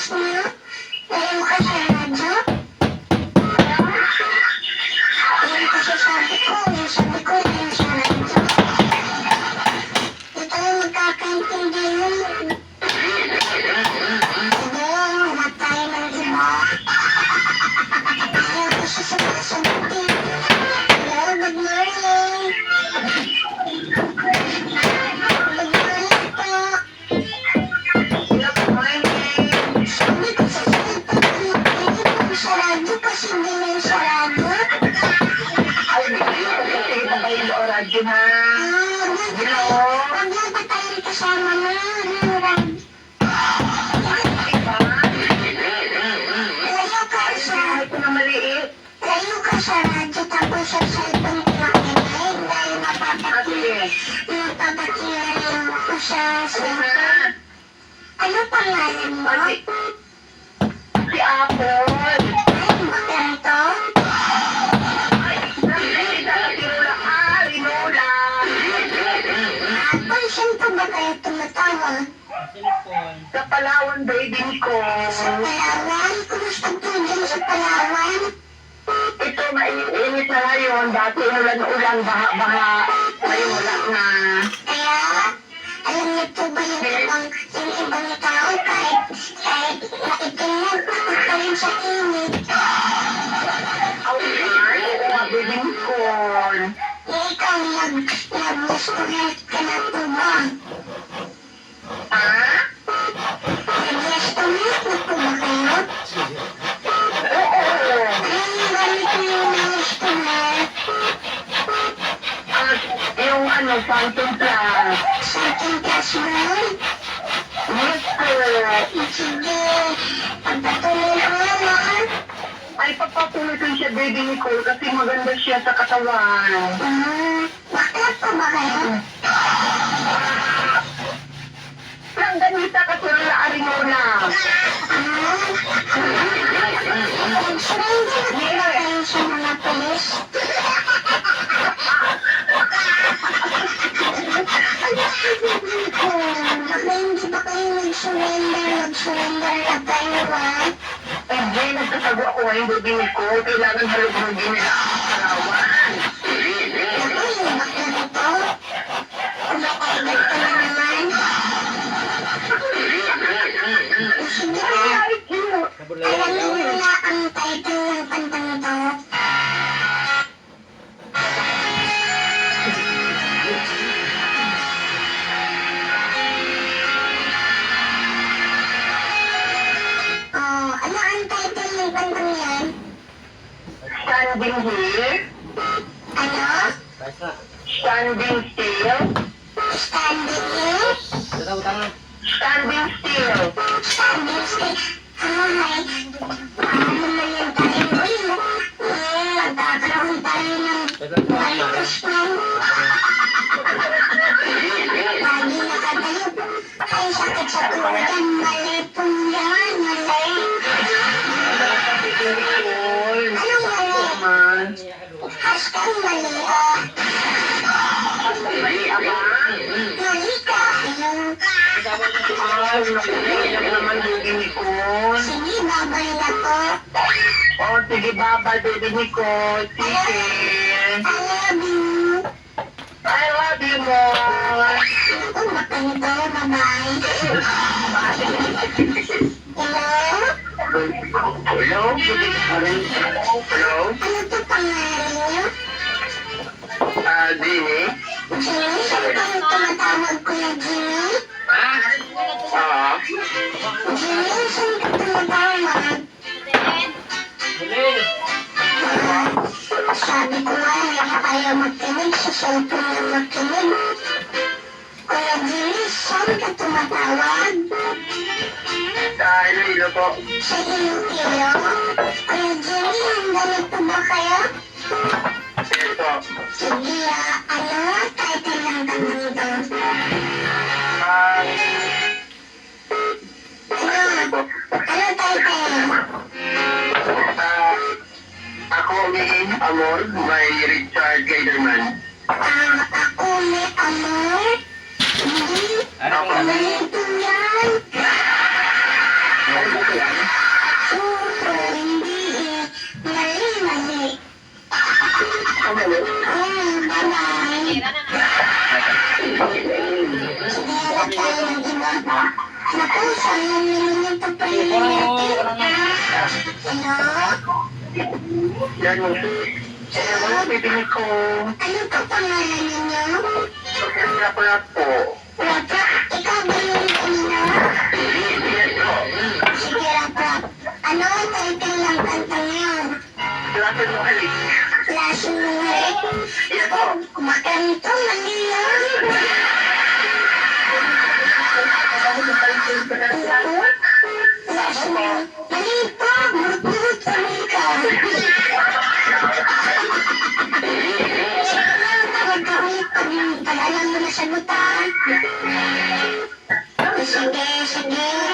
mo? Ayaw ka sa radyo? Ayun kasi sabi ko yung sa radyo. Ito yung magkakaintindihan. Hindi, wala tayo ng iba. Ayaw kasi sasagutin. Hello, good morning. Good morning po. Sabi ko sa cellphone ko yung sa radyo kasi hindi na yung sa radyo. Ay, sige na kayo sa radyo ha. Hello? Huwag lang pa tayo kasama mo. Ay, ito na maliit. Layo ka sa radyo tapos sa cellphone ko nakinig dahil napapakinggan ko sa cellphone. Ano pangalan mo? Si Apple. Ay, bakit to? Apple, saan pa ba kayo tumatawa? Sa Palawan, baby ko. Sa Palawan? Kumusta po dyan sa Palawan? Ito, mainit na ngayon. Dati ulan, baha-baha. Ngayon wala na. Kaya, alam niyo po ba yung ibang tao kahit maitim na, takot pa rin sa init. Ay, baby ko. Ikaw, nag-restaurant ka na po ba? Ha? Nag-restaurant na po ba kayo? Oo. Anong gamit mo yung restaurant? At yung Phantom Plus. Something plus mo? Yes, po. Sige, pagpatuloy ko naman. Ay, papatuloy ko siya, baby Nicole, kasi maganda siya sa katawan. Bakit pa ba kayo? Ang ganita ka sa Arinola. Nag-surrender na ba kayo sa mga polis? Baka hindi ba kayo nag-surrender na kayo ba? Hindi, nagtatago ako ngayon, baby Nicole. Kailangan halugugin nila ang karawan. Ako yung bakla ito. Kumakaigat ka na naman. Sige na. Alam niyo na ang title ng kantang ito. Ano ang title ng kantang yan? Standing here. Ano? Standing still. Standing here? Standing still. Standing still. Ay, paano naman yung tayo? Magkakaroon tayo ng maritos na. Lagi nakatayo. Ay, sakit sa tuwan. Mali po yan. Mali. Nicole. Anong mali? Man. Hashtag mali. Mali ako. Mali ka. Ay, nakuliyak naman, baby Nicole. Sige, babay na po. Oh, sige, bye-bye, baby Nicole. Sige. I love you. I love you more. Kung makanito, bye-bye. Hello? Hello? Hello? Ano to pangalan niyo? Dini? Jimmy? Saan kayo tumatawag ko na Jimmy? Jimmy, saan ka tumatawag? Sabi ko nga, ayaw makinig sa cellphone na makinig. Kuya Jimmy, saan ka tumatawag? Hello po. Sa Iloilo? Kuya Jimmy, hanggang ito ba kayo? Yes po. Sige, ano? Title ng kantang ito. Ano title? Ako may amor, may Richard Kaiderman. Ako may amor. Hindi. Ako Ganito yan. Oo, hindi eh. Mali. Bye-bye. Sige, wag tayo ng iba. Naku, sayang naman yung papayin natin. Hello? Yan mo. Ano bibili ko? Ano pa pangalan ninyo? Rap-rap po. Rapa, ikaw ba yung ina? Yes po. Sige, Rapa. Ano ang title ng kantang yun? Klase mo halik. Klase mo halik? Yes po. Kumakanto, mali yan. Ako? Klase mo? Mali po, burut-burut kami ka. Sige lang, tawag ka ulit pag alam mo na sagutan. Sige.